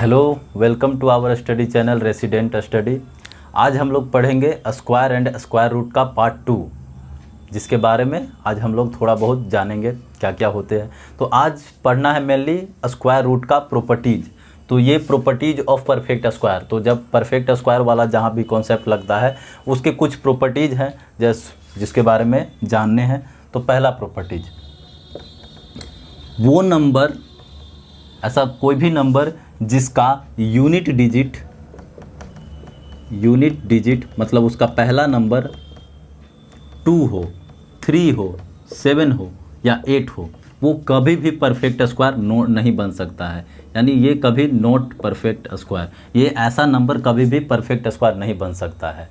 Hello, welcome to our study channel resident study. आज हम लोग पढ़ेंगे स्क्वायर एंड स्क्वायर रूट का पार्ट 2, जिसके बारे में आज हम लोग थोड़ा बहुत जानेंगे क्या क्या होते हैं। तो आज पढ़ना है मेनली स्क्वायर रूट का प्रॉपर्टीज़। तो ये प्रॉपर्टीज़ ऑफ परफेक्ट स्क्वायर, तो जब परफेक्ट स्क्वायर वाला जहाँ भी कॉन्सेप्ट लगता है उसके कुछ प्रॉपर्टीज़ हैं जिसके बारे में जानने हैं। तो पहला प्रॉपर्टीज़, वो नंबर, ऐसा कोई भी नंबर जिसका यूनिट डिजिट मतलब उसका पहला नंबर 2 हो, 3 हो, 7 हो या 8 हो, वो कभी भी परफेक्ट स्क्वायर नहीं बन सकता है। यानी ये कभी नॉट परफेक्ट स्क्वायर, ये ऐसा नंबर कभी भी परफेक्ट स्क्वायर नहीं बन सकता है।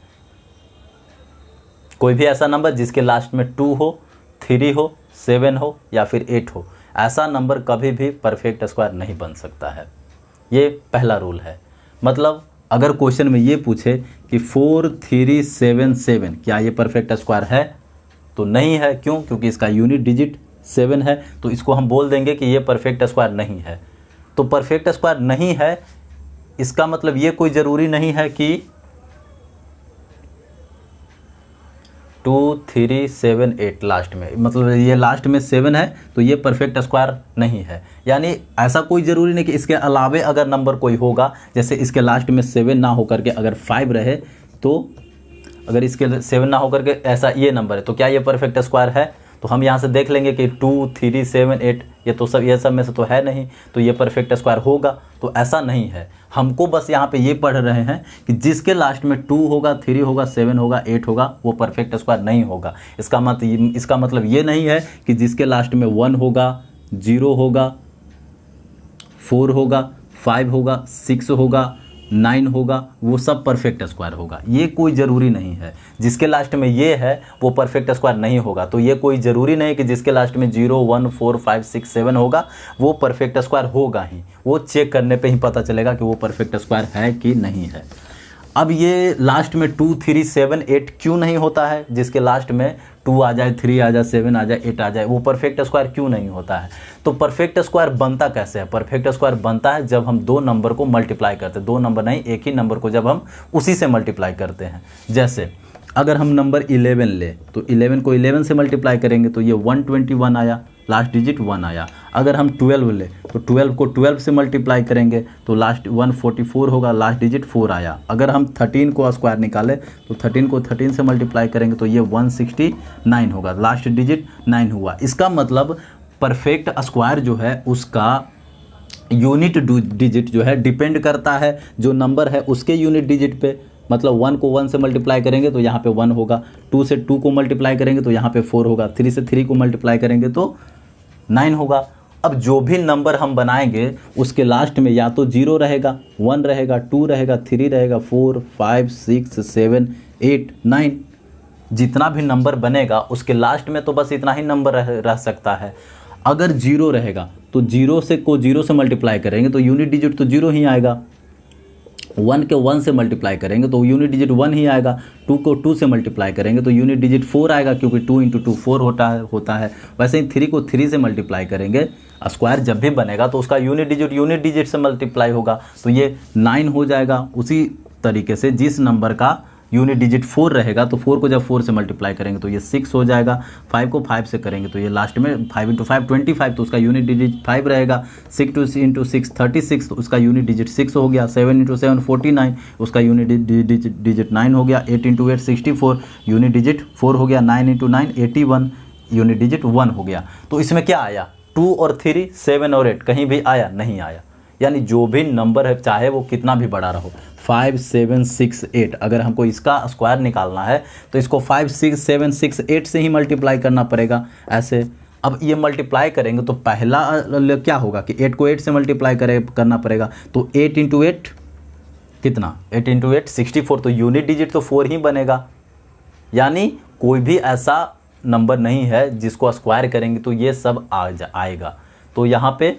कोई भी ऐसा नंबर जिसके लास्ट में 2 हो, 3 हो, 7 हो या फिर 8 हो, ऐसा नंबर कभी भी परफेक्ट स्क्वायर नहीं बन सकता है। ये पहला रूल है। मतलब अगर क्वेश्चन में ये पूछे कि 4 3 7 7 क्या ये परफेक्ट स्क्वायर है, तो नहीं है। क्यों? क्योंकि इसका यूनिट डिजिट 7 है, तो इसको हम बोल देंगे कि ये परफेक्ट स्क्वायर नहीं है। तो परफेक्ट स्क्वायर नहीं है, इसका मतलब ये कोई ज़रूरी नहीं है कि 2 3 7 8 लास्ट में, मतलब ये लास्ट में 7 है तो ये परफेक्ट स्क्वायर नहीं है। यानी ऐसा कोई ज़रूरी नहीं कि इसके अलावे अगर नंबर कोई होगा, जैसे इसके लास्ट में 7 ना होकर के अगर 5 रहे, तो अगर इसके 7 ना होकर के ऐसा ये नंबर है, तो क्या ये परफेक्ट स्क्वायर है? तो हम यहाँ से देख लेंगे कि 2 3 7 8 ये सब में से तो है नहीं, तो ये परफेक्ट स्क्वायर होगा। तो ऐसा नहीं है। हमको बस यहाँ पे ये पढ़ रहे हैं कि जिसके लास्ट में 2 होगा, 3 होगा, 7 होगा, 8 होगा, वो परफेक्ट स्क्वायर नहीं होगा। इसका मतलब ये नहीं है कि जिसके लास्ट में 1 होगा, 0 होगा, 4 होगा, 5 होगा, 6 होगा, 9 होगा, वो सब परफेक्ट स्क्वायर होगा। ये कोई ज़रूरी नहीं है। जिसके लास्ट में ये है वो परफेक्ट स्क्वायर नहीं होगा। तो ये कोई ज़रूरी नहीं कि जिसके लास्ट में 0 1 4 5 6 7 होगा वो परफेक्ट स्क्वायर होगा ही। वो चेक करने पे ही पता चलेगा कि वो परफेक्ट स्क्वायर है कि नहीं है। अब ये लास्ट में 2 3 7 8 क्यों नहीं होता है? जिसके लास्ट में 2 आ जाए, 3 आ जाए, 7 आ जाए, 8 आ जाए, वो परफेक्ट स्क्वायर क्यों नहीं होता है? तो परफेक्ट स्क्वायर बनता कैसे है? परफेक्ट स्क्वायर बनता है जब हम दो नंबर को मल्टीप्लाई करते हैं। दो नंबर नहीं, एक ही नंबर को जब हम उसी से मल्टीप्लाई करते हैं। जैसे अगर हम नंबर 11 ले, तो 11 को 11 से मल्टीप्लाई करेंगे तो ये 121 आया, लास्ट डिजिट 1 आया। अगर हम 12 ले तो 12 को 12 से मल्टीप्लाई करेंगे तो लास्ट 144 होगा, लास्ट डिजिट 4 आया। अगर हम 13 को स्क्वायर निकाले तो 13 को 13 से मल्टीप्लाई करेंगे तो ये 169 होगा, लास्ट डिजिट 9 हुआ। इसका मतलब परफेक्ट स्क्वायर जो है उसका यूनिट डिजिट जो है डिपेंड करता है जो नंबर है उसके यूनिट डिजिट पे। मतलब 1 को 1 से मल्टीप्लाई करेंगे तो यहाँ पे 1 होगा, 2 से 2 को मल्टीप्लाई करेंगे तो यहाँ पे 4 होगा, 3 से 3 को मल्टीप्लाई करेंगे तो 9 होगा। अब जो भी नंबर हम बनाएंगे उसके लास्ट में या तो 0 रहेगा, 1 रहेगा, 2 रहेगा, 3 रहेगा, 4 5 6 7 8 9, जितना भी नंबर बनेगा उसके लास्ट में तो बस इतना ही नंबर रह सकता है। अगर 0 रहेगा तो 0 से मल्टीप्लाई करेंगे तो यूनिट डिजिट तो 0 ही आएगा। 1 के 1 से मल्टीप्लाई करेंगे तो यूनिट डिजिट 1 ही आएगा। 2 को 2 से मल्टीप्लाई करेंगे तो यूनिट डिजिट 4 आएगा, क्योंकि 2 × 2 4 होता है। वैसे ही 3 को 3 से मल्टीप्लाई करेंगे, स्क्वायर जब भी बनेगा तो उसका यूनिट डिजिट से मल्टीप्लाई होगा, तो ये 9 हो जाएगा। उसी तरीके से जिस नंबर का यूनिट डिजिट 4 रहेगा तो 4 को जब 4 से मल्टीप्लाई करेंगे तो ये 6 हो जाएगा। 5 को 5 से करेंगे तो ये लास्ट में 5 × 5 25, तो उसका यूनिट डिजिट 5 रहेगा। 6 × 6 36, तो उसका यूनिट डिजिट 6 हो गया। 7 × 7 49, उसका यूनिट डिजिट 9 हो गया। 8 × 8 64, यूनिट डिजिट 4 हो गया। 9 × 9 81, यूनिट डिजिट 1 हो गया। तो इसमें क्या आया? 2 और 3, 7 और 8 कहीं भी आया? नहीं आया। यानी जो भी नंबर है चाहे वो कितना भी बड़ा रहो, 5 7 6 8, अगर हमको इसका स्क्वायर निकालना है तो इसको 5 6 7 6 8 से ही मल्टीप्लाई करना पड़ेगा ऐसे। अब ये मल्टीप्लाई करेंगे तो पहला क्या होगा कि 8 को 8 से मल्टीप्लाई करना पड़ेगा, तो 8 × 8 कितना? 8 × 8 64, तो यूनिट डिजिट तो 4 ही बनेगा। यानी कोई भी ऐसा नंबर नहीं है जिसको स्क्वायर करेंगे तो ये सब आएगा। तो यहाँ पे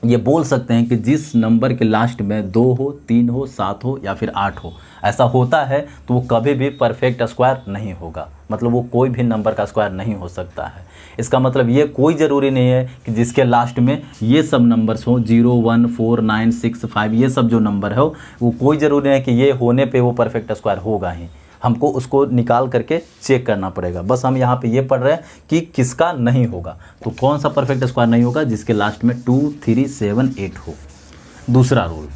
ये बोल सकते हैं कि जिस नंबर के लास्ट में 2 हो, 3 हो, 7 हो या फिर 8 हो, ऐसा होता है तो वो कभी भी परफेक्ट स्क्वायर नहीं होगा। मतलब वो कोई भी नंबर का स्क्वायर नहीं हो सकता है। इसका मतलब ये कोई ज़रूरी नहीं है कि जिसके लास्ट में ये सब नंबर्स हो 0, 1, 4, 9, 6, 5, ये सब जो नंबर है वो कोई ज़रूरी नहीं है कि ये होने पे वो परफेक्ट स्क्वायर होगा ही। हमको उसको निकाल करके चेक करना पड़ेगा। बस हम यहाँ पे ये पढ़ रहे हैं कि किसका नहीं होगा। तो कौन सा परफेक्ट स्क्वायर नहीं होगा? जिसके लास्ट में 2, 3, 7, 8 हो। दूसरा रूल,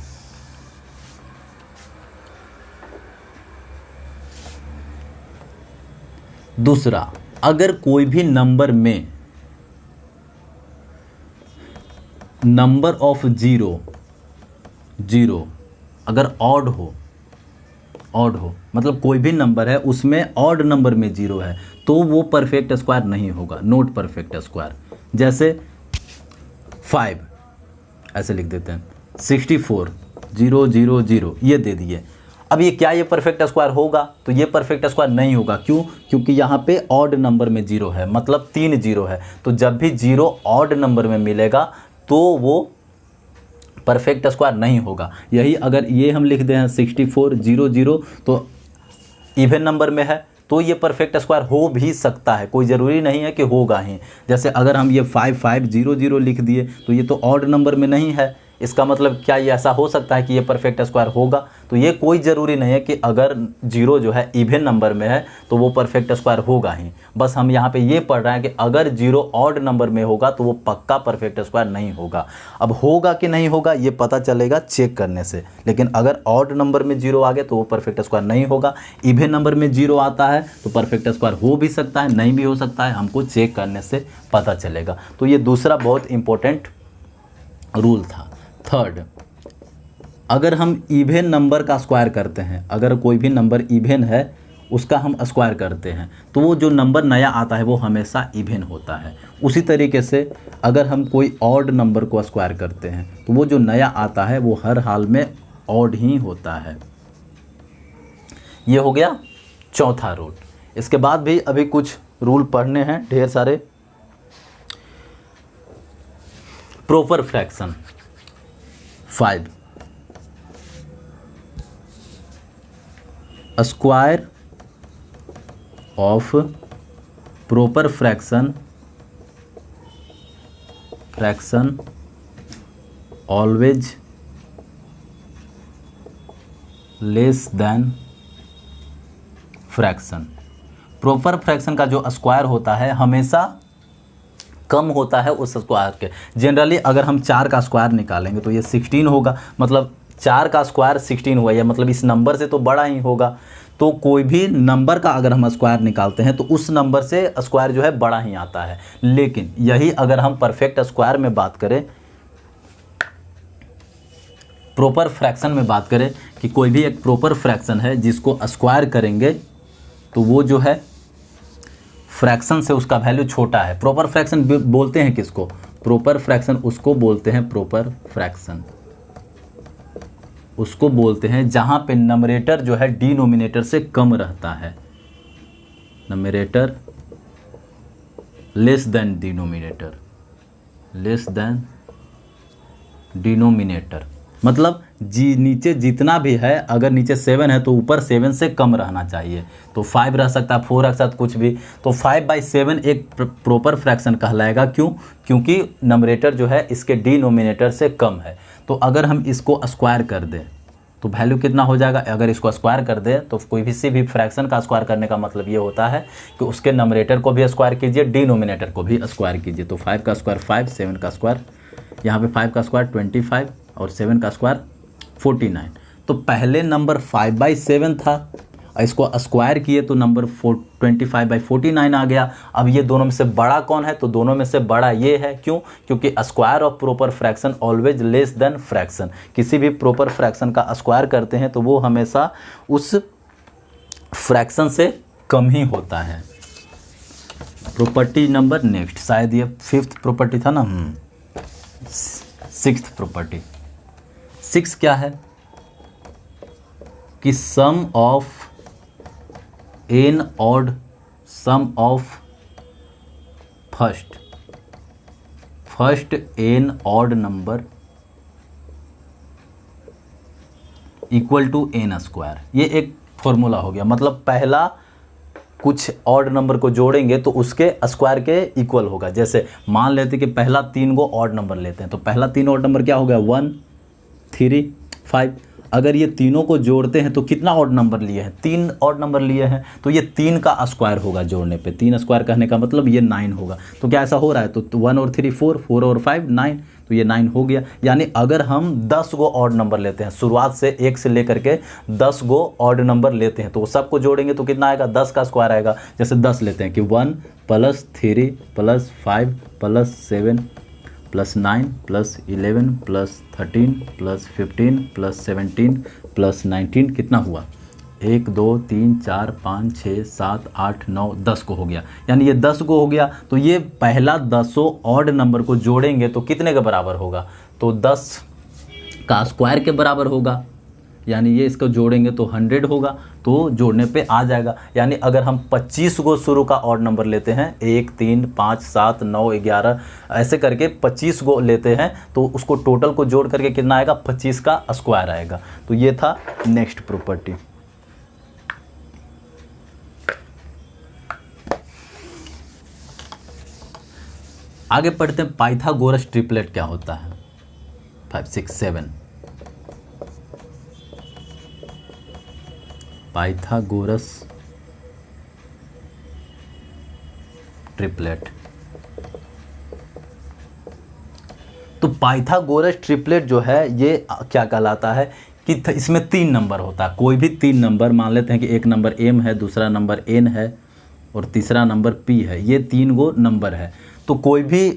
दूसरा, अगर कोई भी नंबर में नंबर ऑफ जीरो अगर ऑड हो मतलब कोई भी नंबर है उसमें ऑड नंबर में 0 है तो वो परफेक्ट स्क्वायर नहीं होगा, नॉट परफेक्ट स्क्वायर। जैसे 5 ऐसे लिख देते हैं, 64, 0, 0, 0 ये दे दिए। अब ये क्या ये परफेक्ट स्क्वायर होगा? तो ये परफेक्ट स्क्वायर नहीं होगा। क्यों? क्योंकि यहाँ पे ऑड नंबर में 0 है, मतलब 3 0 है। तो जब भी 0 ऑड नंबर में मिलेगा तो वो परफेक्ट स्क्वायर नहीं होगा। यही अगर ये हम लिख दें 64, 0, 0 तो इवन नंबर में है तो ये परफेक्ट स्क्वायर हो भी सकता है, कोई ज़रूरी नहीं है कि होगा ही। जैसे अगर हम ये 5, 5, 0, 0 लिख दिए तो ये तो ऑड नंबर में नहीं है। इसका मतलब क्या ये ऐसा हो सकता है कि ये परफेक्ट स्क्वायर होगा? तो ये कोई ज़रूरी नहीं है कि अगर 0 जो है इवन नंबर में है तो वो परफेक्ट स्क्वायर होगा ही। बस हम यहाँ पे ये पढ़ रहे हैं कि अगर 0 ऑड नंबर में होगा तो वो पक्का परफेक्ट स्क्वायर नहीं होगा। अब होगा कि नहीं होगा ये पता चलेगा चेक करने से, लेकिन अगर ऑड नंबर में 0 आ गया तो वो परफेक्ट स्क्वायर नहीं होगा। इवन नंबर में 0 आता है तो परफेक्ट स्क्वायर हो भी सकता है, नहीं भी हो सकता है, हमको चेक करने से पता चलेगा। तो ये दूसरा बहुत इंपॉर्टेंट रूल था। थर्ड, अगर हम इवन नंबर का स्क्वायर करते हैं, अगर कोई भी नंबर इवन है उसका हम स्क्वायर करते हैं तो वो जो नंबर नया आता है वो हमेशा इवन होता है। उसी तरीके से अगर हम कोई ऑड नंबर को स्क्वायर करते हैं तो वो जो नया आता है वो हर हाल में ऑड ही होता है। ये हो गया चौथा रूल। इसके बाद भी अभी कुछ रूल पढ़ने हैं ढेर सारे। Proper fraction 5, square of proper fraction always less than fraction. Proper fraction का जो स्क्वायर होता है हमेशा कम होता है उस स्क्वायर के। जनरली अगर हम 4 का स्क्वायर निकालेंगे तो ये 16 होगा, मतलब 4 का स्क्वायर 16 हुआ, या मतलब इस नंबर से तो बड़ा ही होगा। तो कोई भी नंबर का अगर हम स्क्वायर निकालते हैं तो उस नंबर से स्क्वायर जो है बड़ा ही आता है। लेकिन यही अगर हम परफेक्ट स्क्वायर में बात करें, प्रॉपर फ्रैक्शन में बात करें कि कोई भी एक प्रॉपर फ्रैक्शन है जिसको स्क्वायर करेंगे तो वो जो है फ्रैक्शन से उसका वैल्यू छोटा है। प्रॉपर फ्रैक्शन बोलते हैं किसको? प्रॉपर फ्रैक्शन उसको बोलते हैं, प्रॉपर फ्रैक्शन उसको बोलते हैं जहां पे नंबरेटर जो है डिनोमिनेटर से कम रहता है। Numerator less than denominator, less than denominator मतलब नीचे जितना भी है, अगर नीचे 7 है तो ऊपर 7 से कम रहना चाहिए। तो 5 रह सकता है, 4 रह सकता, कुछ भी। तो 5/7 एक प्रॉपर फ्रैक्शन कहलाएगा। क्यों? क्योंकि नंबरेटर जो है इसके डिनोमिनेटर से कम है। तो अगर हम इसको स्क्वायर कर दें तो वैल्यू कितना हो जाएगा? अगर इसको स्क्वायर कर दें तो कोई भी फ्रैक्शन का स्क्वायर करने का मतलब ये होता है कि उसके नंबरेटर को भी स्क्वायर कीजिए, डिनोमिनेटर को भी स्क्वायर कीजिए। तो 5 का स्क्वायर 5, 7 का स्क्वायर, यहाँ पे 5 का स्क्वायर 25 और 7 का स्क्वायर 49। तो पहले नंबर 5/7 था, इसको स्क्वायर किए तो नंबर 25/49 आ गया। अब ये दोनों में से बड़ा कौन है? तो दोनों में से बड़ा ये है। क्यों? क्योंकि square of proper fraction always less than fraction. किसी भी प्रॉपर फ्रैक्शन का स्क्वायर करते हैं तो वो हमेशा उस फ्रैक्शन से कम ही होता है। प्रॉपर्टी नंबर नेक्स्ट, शायद ये 5th प्रॉपर्टी था ना, 6th प्रॉपर्टी। 6 क्या है कि sum of n odd sum of first n odd number equal to n square, ये एक फॉर्मूला हो गया। मतलब पहला कुछ ऑड नंबर को जोड़ेंगे तो उसके स्क्वायर के इक्वल होगा। जैसे मान लेते कि पहला 3 को ऑड नंबर लेते हैं, तो पहला 3 ऑड नंबर क्या हो गया, 1 3 5। अगर ये तीनों को जोड़ते हैं तो कितना ऑड नंबर लिए हैं, 3 ऑड नंबर लिए हैं, तो ये 3 का स्क्वायर होगा जोड़ने पे। 3 स्क्वायर कहने का मतलब ये 9 होगा। तो क्या ऐसा हो रहा है, तो 1 और 3 4, 4 और 5 9, तो ये 9 हो गया। यानी अगर हम 10 गो ऑड नंबर लेते हैं, शुरुआत से 1 से लेकर के 10 गो ऑड नंबर लेते हैं, तो सबको जोड़ेंगे तो कितना आएगा, 10 का स्क्वायर आएगा। जैसे 10 लेते हैं कि 1 + 3 + 5 + 7 + 9 + 11 + 13 + 15 + 17 + 19 कितना हुआ, 1 2 3 4 5 6 7 8 9 10 को हो गया। यानी ये 10 को हो गया। तो ये पहला 10 ऑड नंबर को जोड़ेंगे तो कितने के बराबर होगा, तो 10 का स्क्वायर के बराबर होगा। यानी ये इसको जोड़ेंगे तो 100 होगा, तो जोड़ने पे आ जाएगा। यानी अगर हम 25 को शुरू का ऑड नंबर लेते हैं, 1 3 5 7 9 11 ऐसे करके 25 को लेते हैं, तो उसको टोटल को जोड़ करके कितना आएगा, 25 का स्क्वायर आएगा। तो ये था नेक्स्ट प्रॉपर्टी। आगे पढ़ते हैं पाइथागोरस ट्रिपलेट क्या होता है। 5 6 7 पाइथागोरस ट्रिपलेट। तो पाइथागोरस ट्रिपलेट जो है ये क्या कहलाता है कि इसमें 3 नंबर होता है। कोई भी 3 नंबर मान लेते हैं कि एक नंबर m है, दूसरा नंबर n है और तीसरा नंबर p है। ये 3 गो नंबर है। तो कोई भी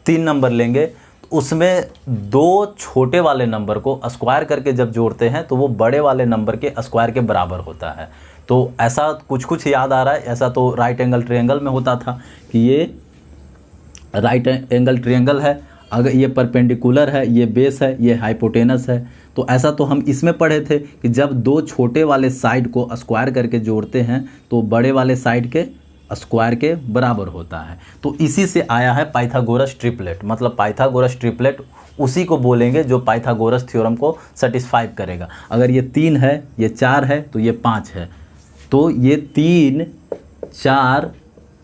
3 नंबर लेंगे तो उसमें 2 छोटे वाले नंबर को स्क्वायर करके जब जोड़ते हैं तो वो बड़े वाले नंबर के स्क्वायर के बराबर होता है। तो ऐसा कुछ याद आ रहा है, ऐसा तो राइट एंगल ट्रायंगल में होता था कि ये राइट एंगल ट्रायंगल है, अगर ये परपेंडिकुलर है, ये बेस है, ये हाइपोटेनस है। तो ऐसा तो हम इसमें पढ़े थे कि जब 2 छोटे वाले साइड को स्क्वायर करके जोड़ते हैं तो बड़े वाले साइड के स्क्वायर के बराबर होता है। तो इसी से आया है पाइथागोरस ट्रिपलेट। मतलब पाइथागोरस ट्रिपलेट उसी को बोलेंगे जो पाइथागोरस थ्योरम को सेटिस्फाई करेगा। अगर ये 3 है, ये 4 है, तो ये 5 है, तो ये 3 4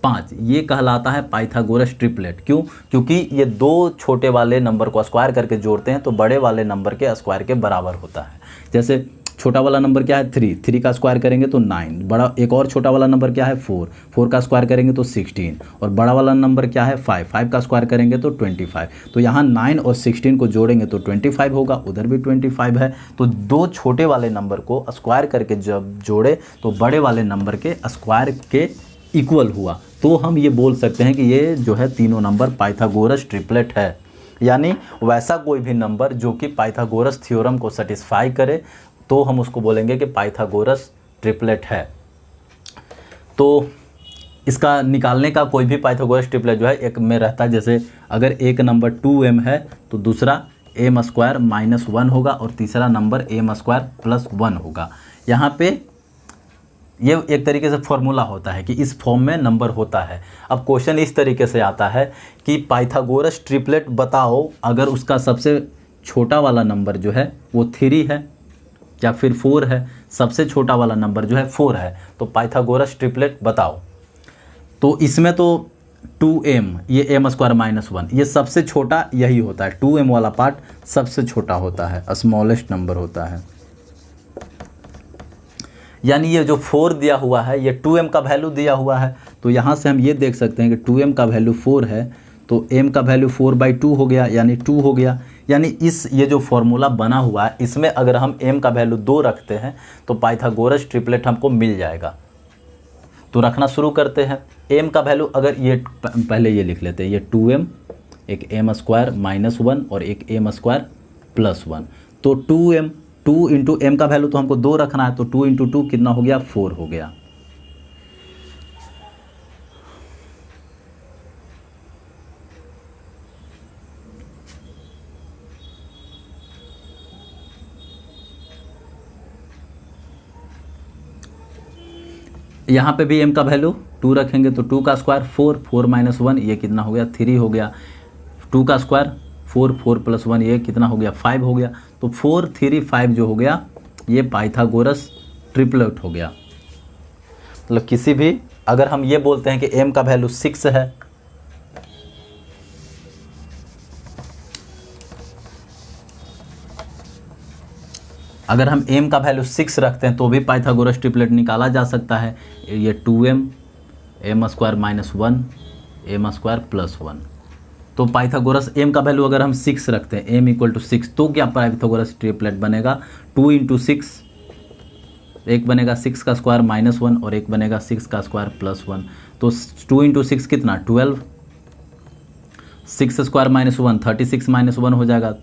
5 ये कहलाता है पाइथागोरस ट्रिपलेट। क्यों? क्योंकि ये 2 छोटे वाले नंबर को स्क्वायर करके जोड़ते हैं तो बड़े वाले नंबर के स्क्वायर के बराबर होता है। जैसे छोटा वाला नंबर क्या है, 3, 3 का स्क्वायर करेंगे तो 9, बड़ा एक और छोटा वाला नंबर क्या है, 4, 4 का स्क्वायर करेंगे तो 16, और बड़ा वाला नंबर क्या है, 5, 5 का स्क्वायर करेंगे तो 25। तो यहाँ 9 और 16 को जोड़ेंगे तो 25 होगा, उधर भी 25 है। तो 2 छोटे वाले नंबर को स्क्वायर करके जब जोड़े तो बड़े वाले नंबर के स्क्वायर के इक्वल हुआ, तो हम ये बोल सकते हैं कि ये जो है तीनों नंबर पाइथागोरस ट्रिपलेट है। यानी वैसा कोई भी नंबर जो कि पाइथागोरस थ्योरम को सेटिस्फाई करे तो हम उसको बोलेंगे कि पाइथागोरस ट्रिपलेट है। तो इसका निकालने का कोई भी पाइथागोरस ट्रिपलेट जो है एक में रहता है। जैसे अगर एक नंबर 2m है तो दूसरा m² - 1 होगा और तीसरा नंबर m² + 1 होगा। यहाँ पे ये एक तरीके से फॉर्मूला होता है कि इस फॉर्म में नंबर होता है। अब क्वेश्चन इस तरीके से आता है कि पाइथागोरस ट्रिपलेट बताओ, अगर उसका सबसे छोटा वाला नंबर जो है वो 3 है या फिर 4 है, सबसे छोटा वाला नंबर जो है 4 है, तो पाइथागोरस ट्रिपलेट बताओ। तो इसमें तो 2m, ये m² - 1, ये सबसे छोटा यही होता है। 2m वाला पार्ट सबसे छोटा होता है, स्मॉलेस्ट नंबर होता है। यानी ये जो 4 दिया हुआ है ये 2m का वैल्यू दिया हुआ है। तो यहाँ से हम ये देख सकते हैं कि 2m का वैल्यू 4 है तो m का वैल्यू 4/2 हो गया, यानी 2 हो गया। यानी ये जो फॉर्मूला बना हुआ है इसमें अगर हम m का वैल्यू 2 रखते हैं तो पाइथागोरस ट्रिपलेट हमको मिल जाएगा। तो रखना शुरू करते हैं। m का वैल्यू अगर ये पहले ये लिख लेते हैं, ये 2m, एक m² - 1 और एक m² + 1। तो 2m, 2 × m का वैल्यू तो हमको 2 रखना है, तो 2 × 2 कितना हो गया, 4 हो गया। यहाँ पे भी m का वैल्यू 2 रखेंगे तो 2 का स्क्वायर 4, 4 - 1 ये कितना हो गया, 3 हो गया। 2 का स्क्वायर 4, 4 + 1 ये कितना हो गया 5 हो गया। तो 4 3 5 जो हो गया ये पाइथागोरस ट्रिपलेट हो गया। मतलब किसी भी अगर हम ये बोलते हैं कि m का वैल्यू 6 है, अगर हम m का वैल्यू 6 रखते हैं तो भी पाइथागोरस ट्रिपलेट निकाला जा सकता है। ये 2m m² - 1 m² + 1। तो पाइथागोरस m का वैल्यू अगर हम 6 रखते हैं m = 6 तो क्या पाइथागोरस ट्रिपलेट बनेगा 2 × 6, एक बनेगा 6 का स्क्वायर -1 और एक बनेगा 6 का स्क्वायर +1। तो 2 × 6 कितना 12, 6² - 1 36 - 1 हो जाएगा,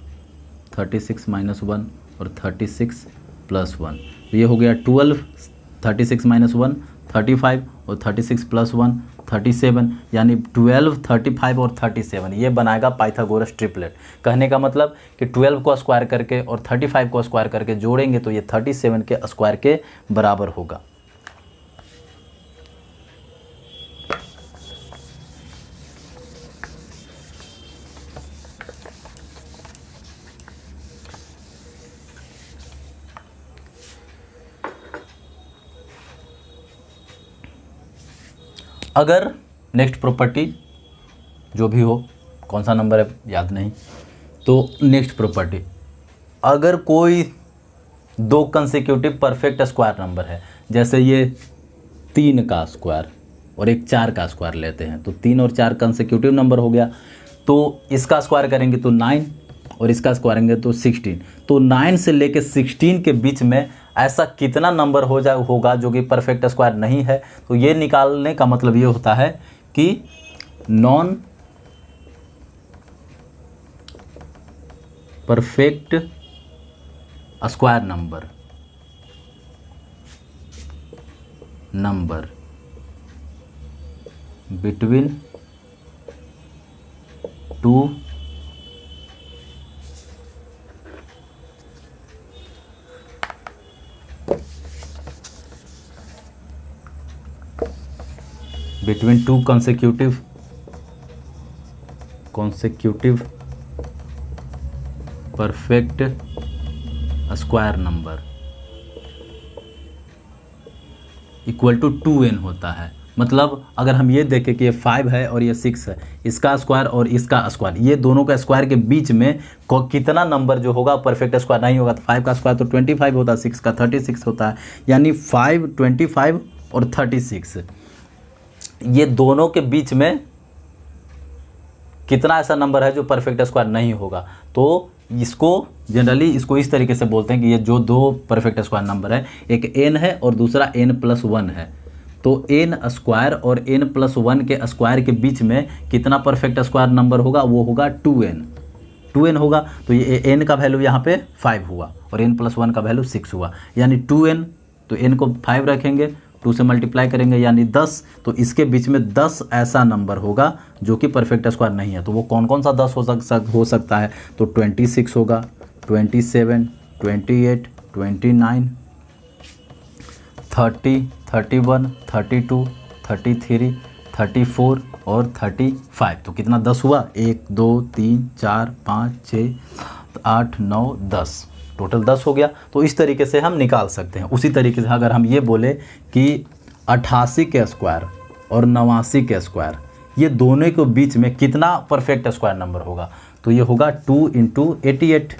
36 - 1 और 36 + 1। तो ये हो गया 12, 36 - 1 35 और 36 + 1 37, यानी 12, 35 और 37 ये बनाएगा पाइथागोरस ट्रिपलेट। कहने का मतलब कि 12 को स्क्वायर करके और 35 को स्क्वायर करके जोड़ेंगे तो ये 37 के स्क्वायर के बराबर होगा। अगर नेक्स्ट प्रॉपर्टी जो भी हो, कौन सा नंबर है याद नहीं, तो नेक्स्ट प्रॉपर्टी अगर कोई 2 कंसेक्यूटिव परफेक्ट स्क्वायर नंबर है, जैसे ये 3 का स्क्वायर और एक 4 का स्क्वायर लेते हैं, तो 3 और 4 कंसेक्यूटिव नंबर हो गया। तो इसका स्क्वायर करेंगे तो 9 और इसका स्क्वायर करेंगे तो 16। तो 9 से लेके 16 के बीच में ऐसा कितना नंबर होगा जो कि परफेक्ट स्क्वायर नहीं है। तो ये निकालने का मतलब ये होता है कि non perfect square number between 2 consecutive perfect square number equal to 2n होता है। मतलब अगर हम ये देखें कि ये 5 है और ये 6 है, इसका स्क्वायर और इसका स्क्वायर, ये दोनों का स्क्वायर के बीच में कितना नंबर जो होगा परफेक्ट स्क्वायर नहीं होगा। तो 5 का स्क्वायर तो 25 होता है, 6 का 36 होता है, यानी 5, 25 और 36 ये दोनों के बीच में कितना ऐसा नंबर है जो परफेक्ट स्क्वायर नहीं होगा। तो इसको जनरली इसको इस तरीके से बोलते हैं कि ये जो 2 परफेक्ट स्क्वायर नंबर है, एक n है और दूसरा n+1 है। तो n² और n+1 के स्क्वायर के बीच में कितना परफेक्ट स्क्वायर नंबर होगा, वो होगा 2n होगा। तो ये n का वैल्यू यहाँ पे 5 हुआ और n+1 का वैल्यू 6 हुआ, यानी 2n। तो n को 5 रखेंगे, 2 से मल्टीप्लाई करेंगे यानी 10। तो इसके बीच में 10 ऐसा नंबर होगा जो कि परफेक्ट स्क्वायर नहीं है। तो वो कौन कौन सा 10 हो सकता है, तो 26 होगा, 27, 28, 29, 30, 31, 32, 33, 34 और 35। तो कितना 10 हुआ, 1 2 3 4 5 6 8 9 10, टोटल 10 हो गया। तो इस तरीके से हम निकाल सकते हैं। उसी तरीके से अगर हम ये बोले कि 88 के स्क्वायर और 89 के स्क्वायर, ये दोनों के बीच में कितना परफेक्ट स्क्वायर नंबर होगा, तो ये होगा 2 × 88,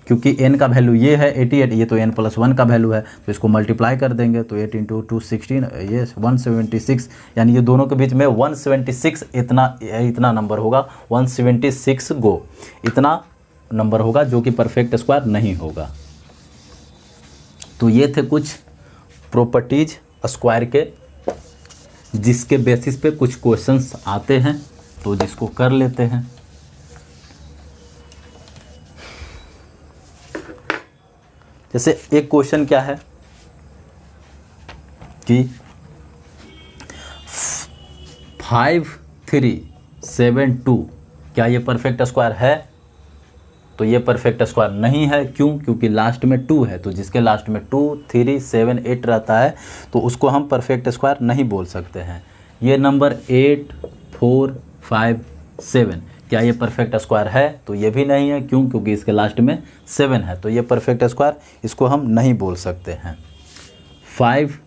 क्योंकि n का वैल्यू ये है 88, ये तो n+1 का वैल्यू है, तो इसको मल्टीप्लाई कर देंगे तो 8 × 2 16, ये 176, यानी ये दोनों के बीच में 176 इतना नंबर होगा, 176 गो इतना नंबर होगा जो कि परफेक्ट स्क्वायर नहीं होगा। तो ये थे कुछ प्रॉपर्टीज स्क्वायर के, जिसके बेसिस पे कुछ क्वेश्चंस आते हैं, तो जिसको कर लेते हैं। जैसे एक क्वेश्चन क्या है कि 5372 क्या ये परफेक्ट स्क्वायर है, तो ये परफेक्ट स्क्वायर नहीं है। क्यों? क्योंकि लास्ट में 2 है, तो जिसके लास्ट में 2 3 7 8 रहता है तो उसको हम परफेक्ट स्क्वायर नहीं बोल सकते हैं। ये नंबर 8 4 5 7 क्या ये परफेक्ट स्क्वायर है? तो ये भी नहीं है। क्यों? क्योंकि इसके लास्ट में 7 है, तो ये परफेक्ट स्क्वायर इसको हम नहीं बोल सकते हैं। 5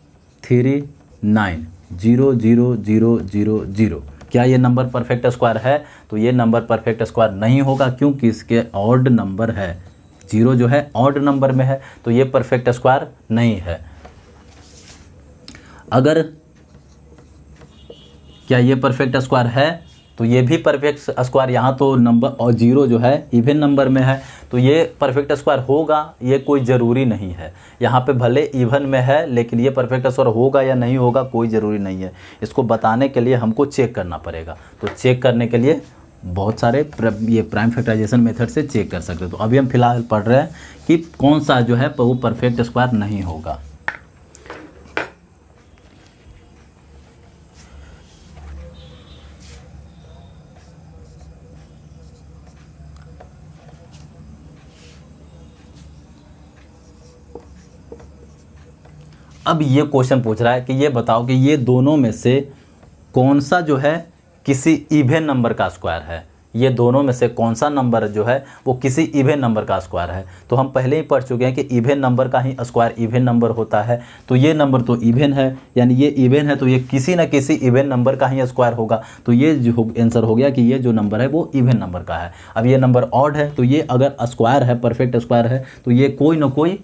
3 9 0 0 0 0 0 क्या ये नंबर परफेक्ट स्क्वायर है? तो ये नंबर परफेक्ट स्क्वायर नहीं होगा, क्योंकि इसके ऑड नंबर है। 0 जो है ऑड नंबर में है, तो ये परफेक्ट स्क्वायर नहीं है। अगर क्या ये परफेक्ट स्क्वायर है? तो ये भी परफेक्ट स्क्वायर, यहाँ तो नंबर और 0 जो है इवन नंबर में है, तो ये परफेक्ट स्क्वायर होगा, ये कोई ज़रूरी नहीं है। यहाँ पे भले इवन में है, लेकिन ये परफेक्ट स्क्वायर होगा या नहीं होगा कोई ज़रूरी नहीं है। इसको बताने के लिए हमको चेक करना पड़ेगा। तो चेक करने के लिए बहुत सारे ये प्राइम फैक्टराइजेशन मेथड से चेक कर सकते हैं। तो अभी हम फिलहाल पढ़ रहे हैं कि कौन सा जो है वो परफेक्ट स्क्वायर नहीं होगा। अब ये क्वेश्चन पूछ रहा है कि ये बताओ कि ये दोनों में से कौन सा जो है किसी इवन नंबर का स्क्वायर है। ये दोनों में से कौन सा नंबर जो है वो किसी इवन नंबर का स्क्वायर है। तो हम पहले ही पढ़ चुके हैं कि इवन नंबर का ही स्क्वायर इवन नंबर होता है। तो ये नंबर तो इवन है, यानी ये इवन है, तो ये किसी न किसी इवन नंबर का ही स्क्वायर होगा। तो ये जो आंसर हो गया कि ये जो नंबर है वो इवन नंबर का है। अब ये नंबर ऑड है, तो ये अगर स्क्वायर है, परफेक्ट स्क्वायर है, तो ये कोई ना कोई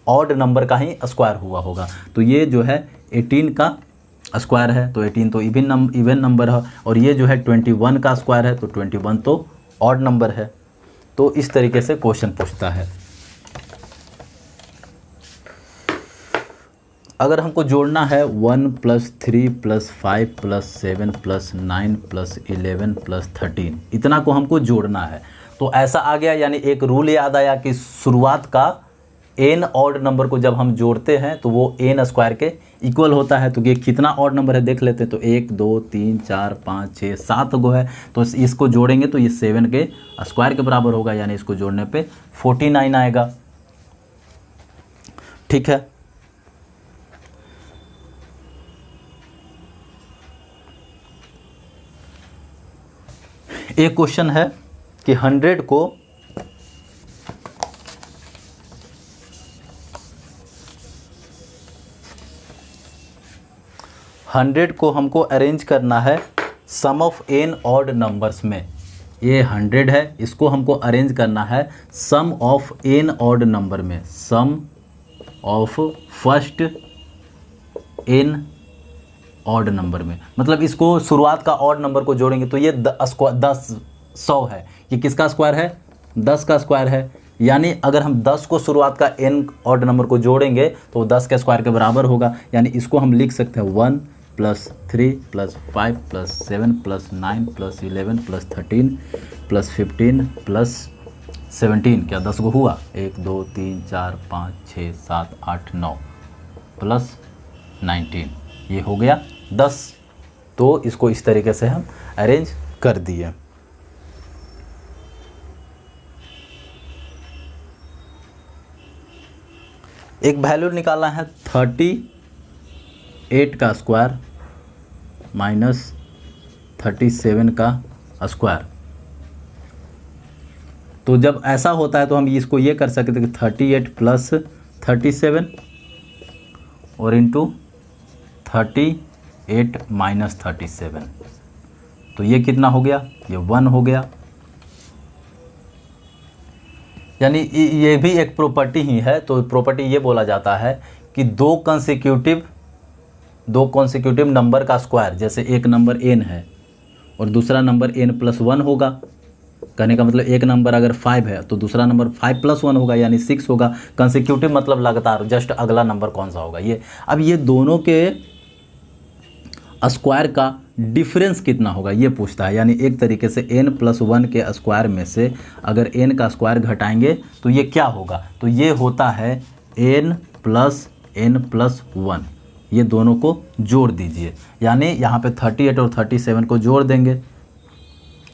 ऑड नंबर का ही स्क्वायर हुआ होगा। तो ये जो है 18 का स्क्वायर है, तो 18 तो इवन नंबर है, और ये जो है 21 का स्क्वायर है, तो 21 तो ऑड नंबर है। तो इस तरीके से क्वेश्चन पूछता है। अगर हमको जोड़ना है 1 + 3 + 5 + 7 + 9 + 11 + 13, इतना को हमको जोड़ना है। तो ऐसा आ गया, यानी एक रूल याद आया कि शुरुआत का n ऑड नंबर को जब हम जोड़ते हैं तो वो n स्क्वायर के इक्वल होता है। तो ये कितना ऑड नंबर है देख लेते हैं। तो 1 2 3 4 5 6 7 गो है, तो इसको जोड़ेंगे तो ये 7 के स्क्वायर के बराबर होगा, यानी इसको जोड़ने पे 49 आएगा। ठीक है। एक क्वेश्चन है कि 100 को 100 को हमको अरेंज करना है sum of n odd numbers में। ये 100 है, इसको हमको अरेंज करना है sum of n odd number में, sum of first n odd number में। मतलब इसको शुरुआत का ऑड नंबर को जोड़ेंगे तो ये 10 100 है। ये किसका स्क्वायर है? 10 का स्क्वायर है। यानी अगर हम 10 को शुरुआत का n ऑड नंबर को जोड़ेंगे तो 10 के स्क्वायर के बराबर होगा। यानी इसको हम लिख सकते हैं 1 + 3 + 5 + 7 + 9 + 11 + 13 + 15 + 17। क्या 10 को हुआ? 1 2 3 4 5 6 7 8 9 + 19, ये हो गया 10। तो इसको इस तरीके से हम अरेंज कर दिए। एक वैल्यू निकालना है 38 का स्क्वायर माइनस 37 का स्क्वायर। तो जब ऐसा होता है तो हम इसको ये कर सकते हैं कि 38 + 37 और इंटू 38 - 37, तो ये कितना हो गया? ये 1 हो गया। यानी ये भी एक प्रॉपर्टी ही है। तो प्रॉपर्टी ये बोला जाता है कि दो कॉन्सिक्यूटिव नंबर का स्क्वायर, जैसे एक नंबर n है और दूसरा नंबर n + 1 होगा। कहने का मतलब एक नंबर अगर 5 है तो दूसरा नंबर 5 + 1 होगा, यानी 6 होगा। कंसेक्यूटिव मतलब लगातार, जस्ट अगला नंबर कौन सा होगा ये। अब ये दोनों के स्क्वायर का डिफरेंस कितना होगा ये पूछता है। यानी एक तरीके से n + 1 के स्क्वायर में से अगर n का स्क्वायर घटाएंगे तो ये क्या होगा? तो ये होता है n + n + 1। ये दोनों को जोड़ दीजिए, यानी यहाँ पे 38 और 37 को जोड़ देंगे।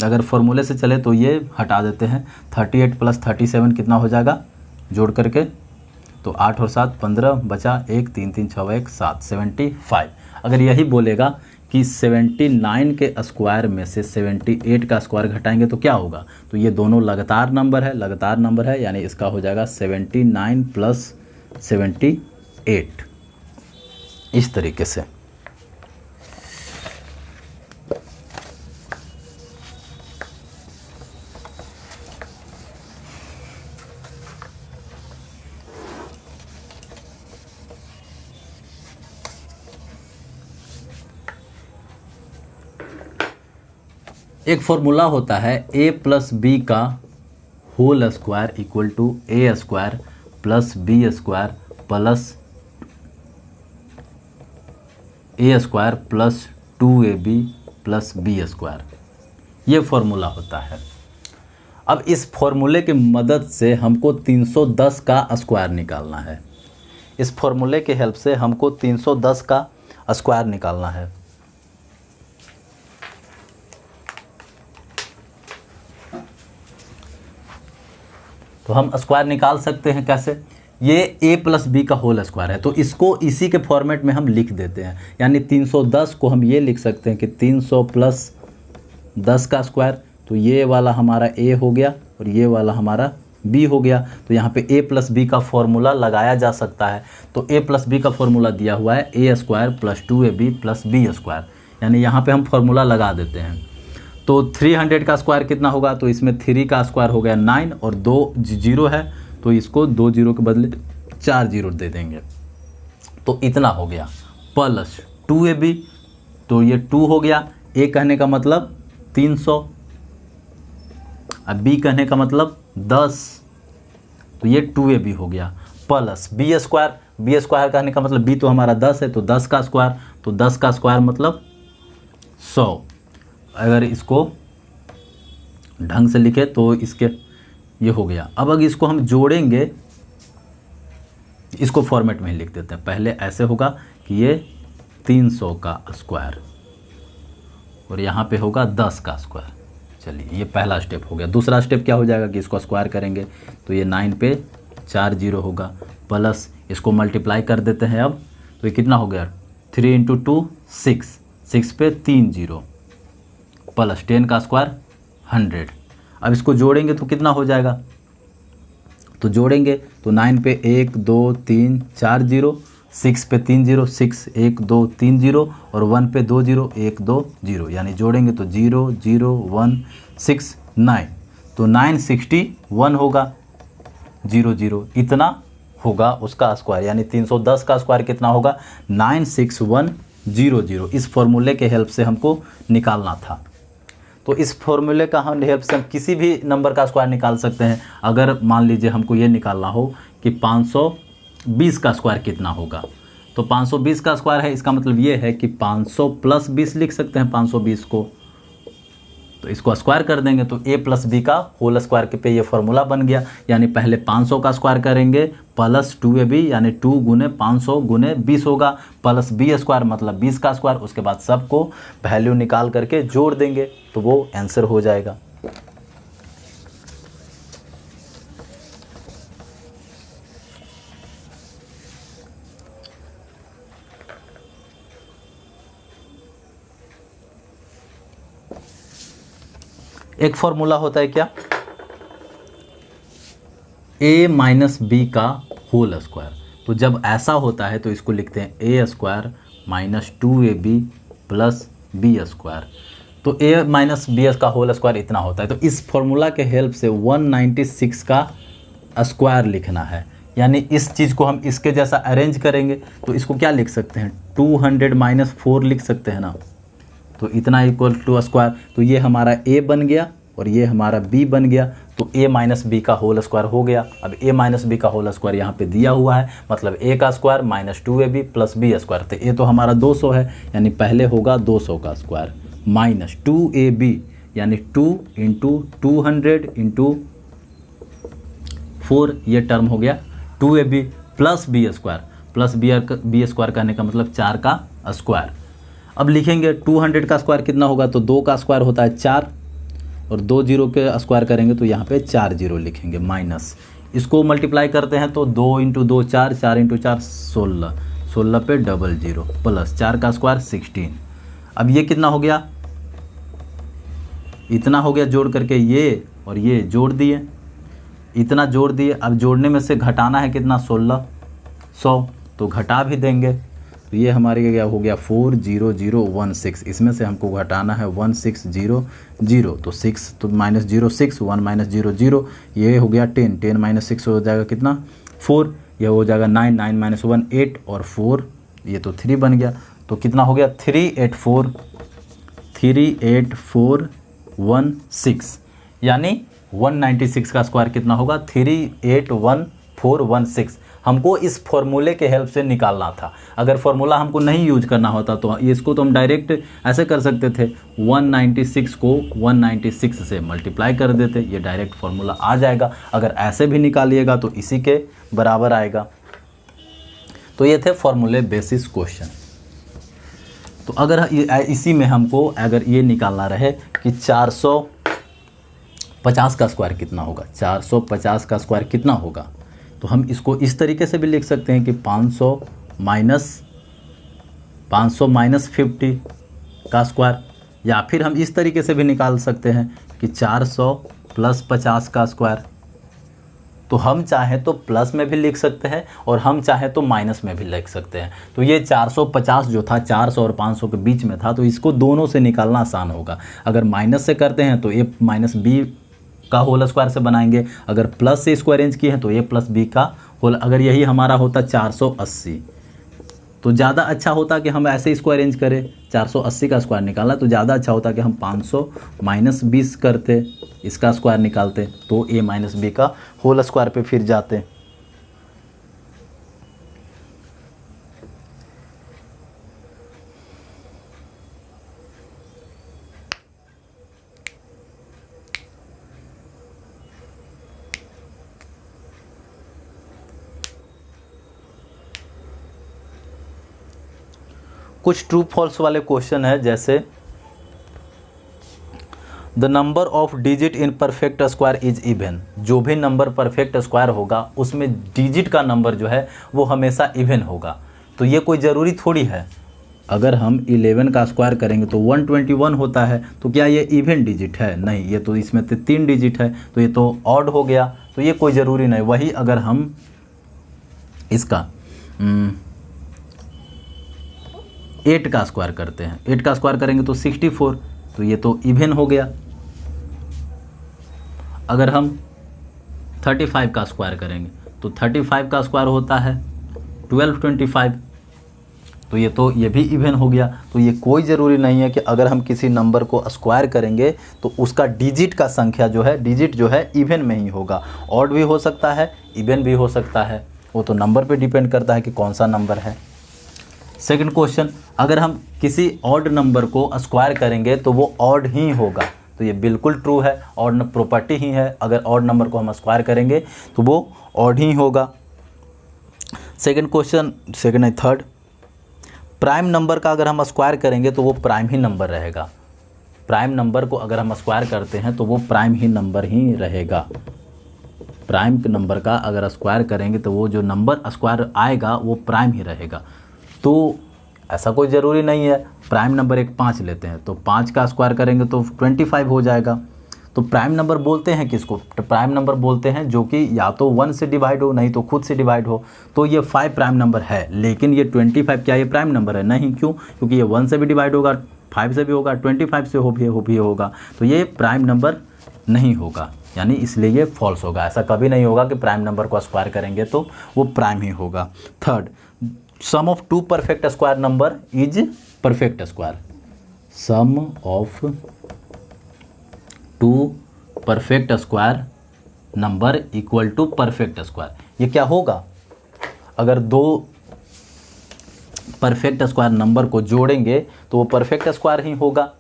अगर फॉर्मूले से चले तो ये हटा देते हैं। 38 + 37 कितना हो जाएगा जोड़ करके? तो 8 और 7 15, बचा 1 3 3 6 1 7, 75। अगर यही बोलेगा कि 79 के स्क्वायर में से 78 का स्क्वायर घटाएंगे तो क्या होगा, तो ये दोनों लगातार नंबर है, यानी इसका हो जाएगा 79 प्लस 78, इस तरीके से। एक फॉर्मूला होता है a प्लस बी का whole square equal to A square plus B square plus A square plus 2ab plus B square, ये फॉर्मूला होता है। अब इस फॉर्मूले की मदद से हमको 310 का स्क्वायर निकालना है। इस फॉर्मूले के हेल्प से हमको 310 का स्क्वायर निकालना है। तो हम स्क्वायर निकाल सकते हैं कैसे, ये a प्लस बी का होल स्क्वायर है, तो इसको इसी के फॉर्मेट में हम लिख देते हैं, यानी 310 को हम ये लिख सकते हैं कि 300 प्लस 10 का स्क्वायर, तो ये वाला हमारा a हो गया और ये वाला हमारा b हो गया। तो यहाँ पे a प्लस बी का फॉर्मूला लगाया जा सकता है। तो a प्लस बी का फॉर्मूला दिया हुआ है a square plus 2ab plus B square, यानी यहाँ पे हम फॉर्मूला लगा देते हैं। तो 300 का स्क्वायर कितना होगा, तो इसमें 3 का स्क्वायर हो गया 9 और 2 जीरो है, तो इसको 2 जीरो के बदले 4 जीरो दे देंगे, तो इतना हो गया प्लस 2ab, तो ये 2 हो गया। a कहने का मतलब 300, अब b कहने का मतलब 10, तो ये 2ab हो गया प्लस b स्क्वायर कहने का मतलब b तो हमारा 10 है, तो 10 का स्क्वायर, तो 10 का स्क्वायर मतलब 100। अगर इसको ढंग से लिखे तो इसके ये हो गया। अब अगर इसको हम जोड़ेंगे, इसको फॉर्मेट में ही लिख देते हैं। पहले ऐसे होगा कि ये 300 का स्क्वायर और यहाँ पे होगा 10 का स्क्वायर। चलिए, ये पहला स्टेप हो गया। दूसरा स्टेप क्या हो जाएगा कि इसको स्क्वायर करेंगे तो ये 9 पे 4 जीरो होगा, प्लस इसको मल्टीप्लाई कर देते हैं। अब तो ये कितना हो गया, 3 इंटू 2 6, 6 पे 3 जीरो प्लस 10 का स्क्वायर 100। अब इसको जोड़ेंगे तो कितना हो जाएगा, तो जोड़ेंगे तो 9 पे 1 2 3 4 जीरो, 6 पे 3 जीरो, 6 1 2 3 जीरो और 1 पे 2 जीरो 1 2 जीरो, यानी जोड़ेंगे तो 0 0 1 6 9, तो 961 होगा 0 0, इतना होगा उसका स्क्वायर, यानी 310 का स्क्वायर कितना होगा 96100। इस फॉर्मूले के हेल्प से हमको निकालना था। तो इस फॉर्मूले का हम हेल्प से हम किसी भी नंबर का स्क्वायर निकाल सकते हैं। अगर मान लीजिए हमको ये निकालना हो कि 520 का स्क्वायर कितना होगा, तो 520 का स्क्वायर है, इसका मतलब ये है कि 500 प्लस 20 लिख सकते हैं 520 को, तो इसको स्क्वायर कर देंगे तो a प्लस बी का होल स्क्वायर के पे ये फॉर्मूला बन गया। यानी पहले 500 का स्क्वायर करेंगे प्लस 2ab, यानी 2 गुने 500 गुने 20 होगा, प्लस b स्क्वायर मतलब 20 का स्क्वायर। उसके बाद सबको वैल्यू निकाल करके जोड़ देंगे तो वो आंसर हो जाएगा। एक फॉर्मूला होता है क्या, a माइनस बी का होल स्क्वायर। तो जब ऐसा होता है तो इसको लिखते हैं a square minus 2ab plus B square. तो a माइनस बी का होल स्क्वायर इतना होता है। तो इस फॉर्मूला के हेल्प से 196 का स्क्वायर लिखना है, यानी इस चीज़ को हम इसके जैसा अरेंज करेंगे तो इसको क्या लिख सकते हैं, 200 माइनस 4 लिख सकते हैं ना, तो इतना इक्वल टू स्क्वायर। तो ये हमारा a बन गया और ये हमारा b बन गया, तो a माइनस बी का होल स्क्वायर हो गया। अब a माइनस बी का होल स्क्वायर यहाँ पे दिया हुआ है, मतलब a का square minus 2ab plus b square. तो a तो हमारा 200 है, यानी पहले होगा 200 का स्क्वायर माइनस 2ab, यानी 2 इंटू 200 इंटू 4, ये टर्म हो गया 2ab plus b square, plus b square कहने का मतलब 4 का स्क्वायर। अब लिखेंगे 200 का स्क्वायर कितना होगा, तो 2 का स्क्वायर होता है 4 और 2 जीरो के स्क्वायर करेंगे तो यहाँ पे 4 जीरो लिखेंगे माइनस, इसको मल्टीप्लाई करते हैं तो 2 इंटू 2 4, 4 इंटू 4 16, 16 पे डबल जीरो प्लस 4 का स्क्वायर 16। अब ये कितना हो गया, इतना हो गया, जोड़ करके ये और ये जोड़ दिए, इतना जोड़ दिए। अब जोड़ने में से घटाना है कितना, 1600, तो घटा भी देंगे। तो ये हमारे क्या हो गया 40016, इसमें से हमको घटाना है 1600, तो 6 तो माइनस 0 6, 1 माइनस 0 0, ये हो गया 10, 10 माइनस 6 हो जाएगा कितना 4, यह हो जाएगा 9, 9 माइनस 1 8 और 4, ये तो 3 बन गया। तो कितना हो गया 38416, यानी 196 का स्क्वायर कितना होगा 381416। हमको इस फॉर्मूले के हेल्प से निकालना था। अगर फॉर्मूला हमको नहीं यूज करना होता तो इसको तो हम डायरेक्ट ऐसे कर सकते थे, 196 को 196 से मल्टीप्लाई कर देते, ये डायरेक्ट फॉर्मूला आ जाएगा। अगर ऐसे भी निकालिएगा तो इसी के बराबर आएगा। तो ये थे फॉर्मूले बेसिस क्वेश्चन। तो अगर इसी में हमको अगर ये निकालना रहे कि 450 का स्क्वायर कितना होगा, 450 का स्क्वायर कितना होगा, तो हम इसको इस तरीके से भी लिख सकते हैं कि 500 माइनस 50 का स्क्वायर, या फिर हम इस तरीके से भी निकाल सकते हैं कि 400 प्लस 50 का स्क्वायर। तो हम चाहें तो प्लस में भी लिख सकते हैं और हम चाहें तो माइनस में भी लिख सकते हैं। तो ये 450 जो था 400 और 500 के बीच में था, तो इसको दोनों से निकालना आसान होगा। अगर माइनस से करते हैं तो ए माइनस बी का होल स्क्वायर से बनाएंगे, अगर प्लस से इसको अरेंज किए हैं तो ए प्लस बी का होल। अगर यही हमारा होता 480 तो ज़्यादा अच्छा होता कि हम ऐसे इसको अरेंज करें, 480 का स्क्वायर निकालना, तो ज़्यादा अच्छा होता कि हम 500 माइनस 20 करते, इसका स्क्वायर निकालते, तो ए माइनस बी का होल स्क्वायर पे फिर जाते। कुछ ट्रू फॉल्स वाले क्वेश्चन है, जैसे the number of digit in perfect square is even. जो भी नंबर परफेक्ट स्क्वायर होगा उसमें डिजिट का नंबर जो है वो हमेशा इवन होगा। तो ये कोई ज़रूरी थोड़ी है। अगर हम 11 का स्क्वायर करेंगे तो 121 होता है, तो क्या ये इवन डिजिट है? नहीं, ये तो इसमें 3 डिजिट है, तो ये तो ऑड हो गया, तो ये कोई ज़रूरी नहीं। वही अगर हम इसका 8 का स्क्वायर करते हैं, 8 का स्क्वायर करेंगे तो 64, तो ये तो इवन हो गया। अगर हम 35 का स्क्वायर करेंगे तो 35 का स्क्वायर होता है 1225, तो ये भी इवन हो गया। तो ये कोई ज़रूरी नहीं है कि अगर हम किसी नंबर को स्क्वायर करेंगे तो उसका डिजिट का संख्या जो है, डिजिट जो है इवन में ही होगा। ऑड भी हो सकता है, इवन भी हो सकता है, वो तो नंबर पे डिपेंड करता है कि कौन सा नंबर है। सेकंड क्वेश्चन, अगर हम किसी ऑड नंबर को स्क्वायर करेंगे तो वो ऑड ही होगा, तो ये बिल्कुल ट्रू है, ऑड प्रॉपर्टी ही है। अगर ऑड नंबर को हम स्क्वायर करेंगे तो वो ऑड ही होगा। सेकंड क्वेश्चन, सेकंड है थर्ड, प्राइम नंबर का अगर हम स्क्वायर करेंगे तो वो प्राइम ही नंबर रहेगा। प्राइम नंबर को अगर हम स्क्वायर करते हैं तो वो प्राइम ही नंबर ही रहेगा। प्राइम नंबर का अगर स्क्वायर करेंगे तो वो जो नंबर स्क्वायर आएगा वो प्राइम ही रहेगा। तो ऐसा कोई ज़रूरी नहीं है। प्राइम नंबर एक 5 लेते हैं तो 5 का स्क्वायर करेंगे तो 25 हो जाएगा। तो प्राइम नंबर बोलते हैं किसको? तो प्राइम नंबर बोलते हैं जो कि या तो 1 से डिवाइड हो, नहीं तो खुद से डिवाइड हो। तो ये 5 प्राइम नंबर है, लेकिन ये 25 क्या ये प्राइम नंबर है? नहीं। क्यों? क्योंकि ये 1 से भी डिवाइड होगा, 5 से भी होगा, 25 से भी होगा, तो ये प्राइम नंबर नहीं होगा, यानी इसलिए ये फॉल्स होगा। ऐसा कभी नहीं होगा कि प्राइम नंबर को स्क्वायर करेंगे तो वो प्राइम ही होगा। Third, sum of 2 perfect square number is perfect square. Sum of 2 perfect square number equal to perfect square. ये क्या होगा? अगर 2 परफेक्ट स्क्वायर नंबर को जोड़ेंगे तो वो परफेक्ट स्क्वायर ही होगा।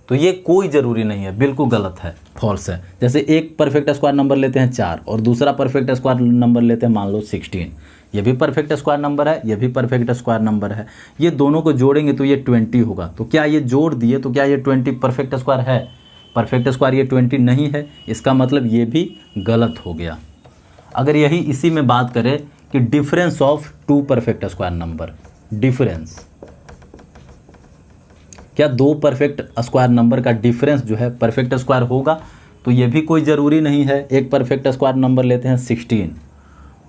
तो ये कोई ज़रूरी नहीं है, बिल्कुल गलत है, फॉल्स है। जैसे एक परफेक्ट स्क्वायर नंबर लेते हैं 4 और दूसरा परफेक्ट स्क्वायर नंबर लेते हैं मान लो 16, ये भी परफेक्ट स्क्वायर नंबर है, ये भी परफेक्ट स्क्वायर नंबर है। ये दोनों को जोड़ेंगे तो ये 20 होगा। तो क्या ये जोड़ दिए तो क्या ये 20 परफेक्ट स्क्वायर है? परफेक्ट स्क्वायर ये 20 नहीं है, इसका मतलब ये भी गलत हो गया। अगर यही इसी में बात करें कि difference of 2 perfect square number, difference क्या दो परफेक्ट स्क्वायर नंबर का डिफरेंस जो है परफेक्ट स्क्वायर होगा? तो ये भी कोई ज़रूरी नहीं है। एक परफेक्ट स्क्वायर नंबर लेते हैं 16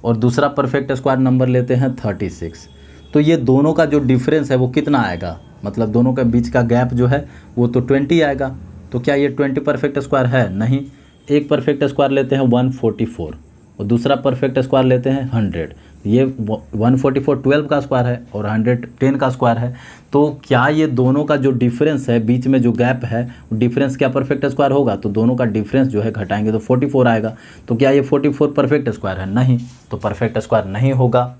और दूसरा परफेक्ट स्क्वायर नंबर लेते हैं 36, तो ये दोनों का जो डिफरेंस है वो कितना आएगा, मतलब दोनों के बीच का गैप जो है वो तो 20 आएगा। तो क्या ये 20 परफेक्ट स्क्वायर है? नहीं। एक परफेक्ट स्क्वायर लेते हैं 144 और दूसरा परफेक्ट स्क्वायर लेते हैं 100। ये 144 12 का स्क्वायर है और 100 10 का स्क्वायर है। तो क्या ये दोनों का जो डिफरेंस है, बीच में जो गैप है, डिफरेंस क्या परफेक्ट स्क्वायर होगा? तो दोनों का डिफरेंस जो है घटाएंगे तो 44 आएगा। तो क्या ये 44 परफेक्ट स्क्वायर है? नहीं, तो परफेक्ट स्क्वायर नहीं होगा।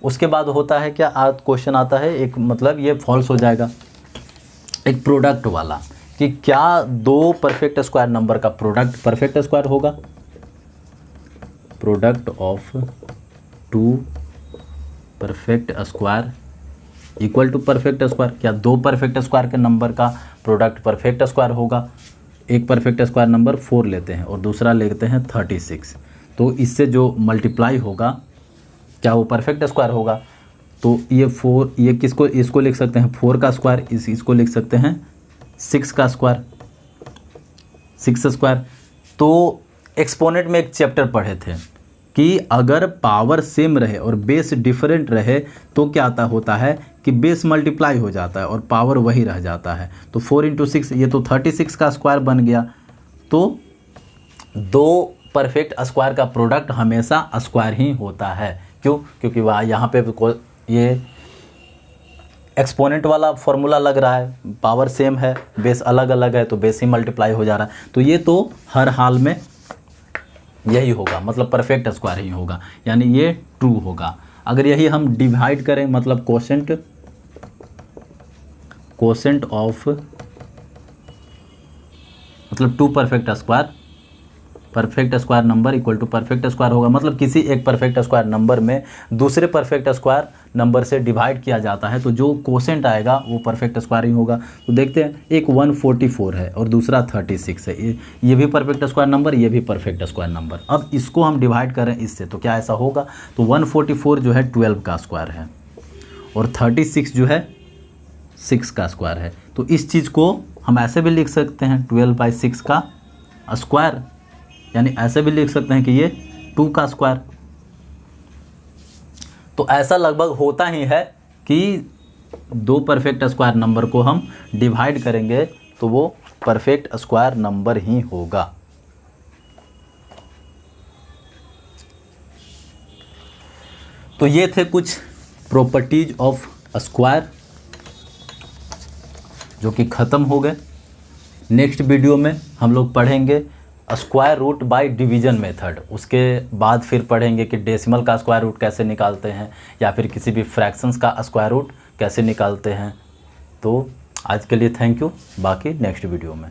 उसके बाद होता है क्या, आज क्वेश्चन आता है एक, मतलब ये फॉल्स हो जाएगा, एक प्रोडक्ट वाला, कि क्या दो परफेक्ट स्क्वायर नंबर का प्रोडक्ट परफेक्ट स्क्वायर होगा? Product of two perfect square equal to perfect square. क्या दो परफेक्ट स्क्वायर के नंबर का प्रोडक्ट परफेक्ट स्क्वायर होगा? एक परफेक्ट स्क्वायर नंबर 4 लेते हैं और दूसरा लेते हैं 36, तो इससे जो मल्टीप्लाई होगा क्या वो परफेक्ट स्क्वायर होगा? तो ये 4, ये किसको, इसको लिख सकते हैं 4 का स्क्वायर, इसको लिख सकते हैं 6 का स्क्वायर, 6 स्क्वायर। तो एक्सपोनेंट में एक चैप्टर पढ़े थे कि अगर पावर सेम रहे और बेस डिफरेंट रहे तो क्या आता होता है कि बेस मल्टीप्लाई हो जाता है और पावर वही रह जाता है। तो 4 × 6 ये तो 36 का स्क्वायर बन गया। तो दो परफेक्ट स्क्वायर का प्रोडक्ट हमेशा स्क्वायर ही होता है। क्यों? क्योंकि वह यहाँ पे ये एक्सपोनेंट वाला फॉर्मूला लग रहा है, पावर सेम है, बेस अलग अलग है, तो बेस ही मल्टीप्लाई हो जा रहा है। तो ये तो हर हाल में यही होगा, मतलब परफेक्ट स्क्वायर ही होगा, यानी ये ट्रू होगा। अगर यही हम डिवाइड करें, मतलब कोसेंट ऑफ, मतलब two perfect square number equal to perfect square होगा, मतलब किसी एक परफेक्ट स्क्वायर नंबर में दूसरे परफेक्ट स्क्वायर नंबर से डिवाइड किया जाता है तो जो कोसेंट आएगा वो परफेक्ट स्क्वायर ही होगा। तो देखते हैं, एक 144 है और दूसरा 36 है, ये भी परफेक्ट स्क्वायर नंबर, ये भी परफेक्ट स्क्वायर नंबर। अब इसको हम डिवाइड करें इससे तो क्या ऐसा होगा? तो 144 जो है 12 का स्क्वायर है और 36 जो है 6 का स्क्वायर है। तो इस चीज़ को हम ऐसे भी लिख सकते हैं 12/6 का स्क्वायर, यानी ऐसे भी लिख सकते हैं कि ये 2 का स्क्वायर। तो ऐसा लगभग होता ही है कि दो परफेक्ट स्क्वायर नंबर को हम डिवाइड करेंगे तो वो परफेक्ट स्क्वायर नंबर ही होगा। तो ये थे कुछ प्रॉपर्टीज ऑफ स्क्वायर जो कि ख़त्म हो गए। नेक्स्ट वीडियो में हम लोग पढ़ेंगे square root by division method. उसके बाद फिर पढ़ेंगे कि डेसिमल का स्क्वायर रूट कैसे निकालते हैं या फिर किसी भी फ्रैक्शंस का स्क्वायर रूट कैसे निकालते हैं। तो आज के लिए थैंक यू, बाकी नेक्स्ट वीडियो में।